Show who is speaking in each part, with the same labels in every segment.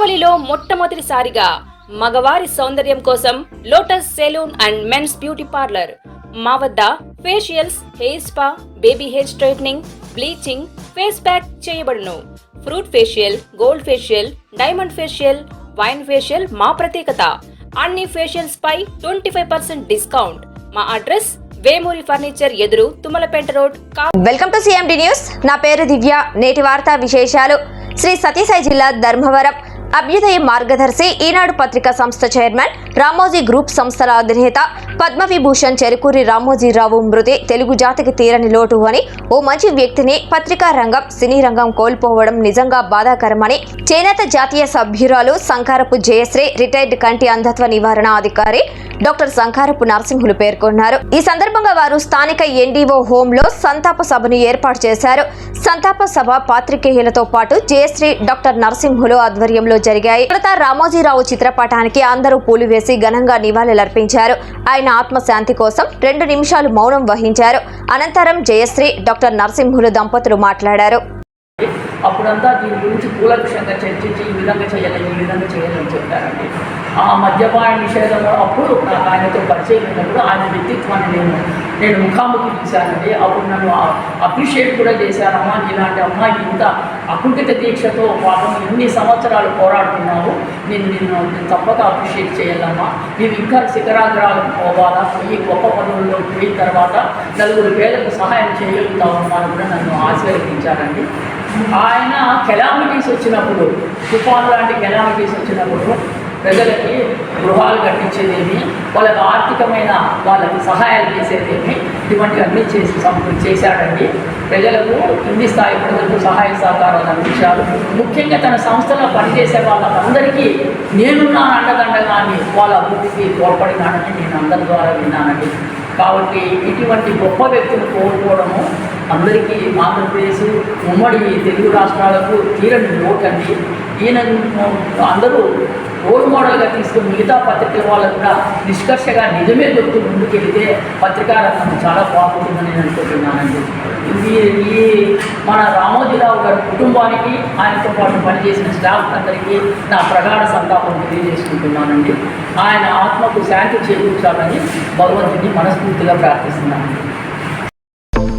Speaker 1: కావలిలో మొట్టమొదటిసారిగా మగవారి సౌందర్యం కోసం Lotus salon and men's beauty parlour. మా వద్ద facials, hair spa, baby hair straightening, bleaching, face pack చేయబడును. Fruit facial, gold facial, diamond facial, wine facial మా ప్రత్యేకత. అన్ని ఫేషియల్స్ పై 25% డిస్కౌంట్. మా అడ్రస్ వేమూరి ఫర్నిచర్ ఎదురు, Tummalapeta road.
Speaker 2: Welcome to CMD news. నా పేరు దివ్య. నేటి వార్తా విశేషాలు. శ్రీ సత్యసాయి జిల్లా ధర్మవరం అభ్యుదయ మార్గదర్శి ఈనాడు పత్రికా సంస్థ చైర్మన్, రామోజీ గ్రూప్ సంస్థల అధినేత పద్మవిభూషణ్ చెరుకూరి రామోజీరావు మృతి తెలుగు జాతికి తీరని లోటు అని, ఓ మంచి వ్యక్తిని పత్రికా రంగం, సినీ రంగం కోల్పోవడం నిజంగా బాధాకరమని చేనేత జాతీయ సభ్యురాలు సంకారపు జయశ్రీ, రిటైర్డ్ కంటి అంధత్వ నివారణ అధికారి డాక్టర్ సంకారపు నరసింహులు పేర్కొన్నారు. ఈ సందర్భంగా వారు స్థానిక ఎన్డీఓ హోంలో సంతాప సభను ఏర్పాటు చేశారు. సంతాప సభ పాత్రికేయులతో పాటు జయశ్రీ, డాక్టర్ నరసింహులు ఆధ్వర్యంలో జరిగాయి. తొలుత రామోజీరావు చిత్రపటానికి అందరూ పూలు వేసి ఘనంగా నివాళులర్పించారు. ఆయన ఆత్మశాంతి కోసం 2 నిమిషాలు మౌనం వహించారు. అనంతరం జయశ్రీ, డాక్టర్ నరసింహులు దంపతులు మాట్లాడారు.
Speaker 3: అప్పుడంతా దీని గురించి కూలంకషంగా చర్చించి ఈ విధంగా చేయాలని చెప్పారండి. ఆ మద్యపాన నిషేధంలో అప్పుడు నాకు ఆయనతో పరిచయం అయినప్పుడు ఆయన వ్యక్తిత్వాన్ని నేను ముఖాముఖి చూశానండి. అప్పుడు నన్ను అప్రిషియేట్ కూడా చేశానమ్మా, ఇలాంటి అమ్మాయి ఇంత అకుంఠిత దీక్షతో పాపం ఎన్ని సంవత్సరాలు పోరాడుతున్నావు, నేను తప్పక అప్రిషియేట్ చేయాలమ్మా, నీవు ఇంకా శిఖరాగ్రాలకు పోవాలా, పోయి గొప్ప పదవుల్లో పోయిన తర్వాత 4 పేదలకు సహాయం చేయగలుగుతావమ్మా అని కూడా నన్ను ఆశీర్వదించారండి. ఆయన కెలామిటీస్ వచ్చినప్పుడు, తుఫాను లాంటి కెలామిటీస్ వచ్చినప్పుడు ప్రజలకి గృహాలు కట్టించేదేమి, వాళ్ళకి ఆర్థికమైన వాళ్ళకి సహాయాలు చేసేదేమి, ఇటువంటివన్నీ చేశాడండి. ప్రజలకు కింది స్థాయి ప్రజలకు సహాయ సహకారాలు అందించారు. ముఖ్యంగా తన సంస్థలో పనిచేసే వాళ్ళందరికీ నేనున్నా అండదండగాని వాళ్ళ అభివృద్ధికి తోడ్పడినానని నేను అందరి ద్వారా విన్నానండి. కాబట్టి ఇటువంటి గొప్ప వ్యక్తులు కోరుకోవడము అందరికీ ఆంధ్రప్రదేశ్, ఉమ్మడి తెలుగు రాష్ట్రాలకు తీరని లోటు అండి. ఈయన అందరూ రోల్ మోడల్గా తీసుకుని మిగతా పత్రికల వాళ్ళకు కూడా నిష్కర్షగా నిజమే దొరుకుతూ ముందుకెళ్తే పత్రికా రంగం చాలా బాగుంటుందని నేను అనుకుంటున్నానండి. ఈ మన రామోజీరావు గారి కుటుంబానికి, ఆయనతో పాటు పనిచేసిన స్టాఫ్ అందరికీ నా ప్రగాఢ సంతాపం తెలియజేసుకుంటున్నానండి. ఆయన ఆత్మకు శాంతి చేకూర్చాలని భగవంతుని మనస్ఫూర్తిగా ప్రార్థిస్తున్నాను.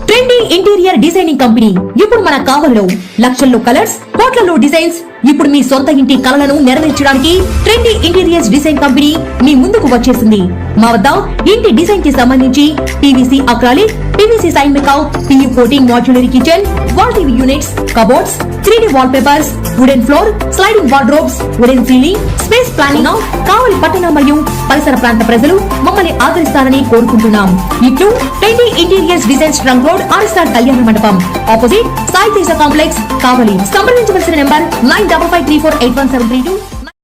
Speaker 4: ట్రెండీ ఇంటీరియర్ డిజైనింగ్ కంపెనీ ఇప్పుడు మన కావలిలో లక్షల్లో కలర్స్, కోట్లలో డిజైన్స్. ఇప్పుడు మీ సొంత ఇంటి కలలను నెరవేర్చడానికి ట్రెండీ ఇంటీరియర్స్ డిజైన్ కంపెనీ మీ ముందుకు వచ్చేసింది. మా వద్ద ఇంటి డిజైన్ కి సంబంధించి PVC acrylic, PVC sign make out, PU coating, modular kitchen, wall TV units, cupboards, 3D wall papers, wooden floor, sliding wardrobes, wooden ceiling, space planning. Kavali పట్టణ మరియు పరిసర ప్రాంత ప్రజలు మమ్మల్ని ఆదరిస్తారని కోరుకుంటున్నాం. ఇట్లు trendy interiors designs, trunk road, RSR Kalyana Mandapam, opposite Sai Teja complex, Kavali. సంప్రదించవలసిన నెంబర్ 9553481732.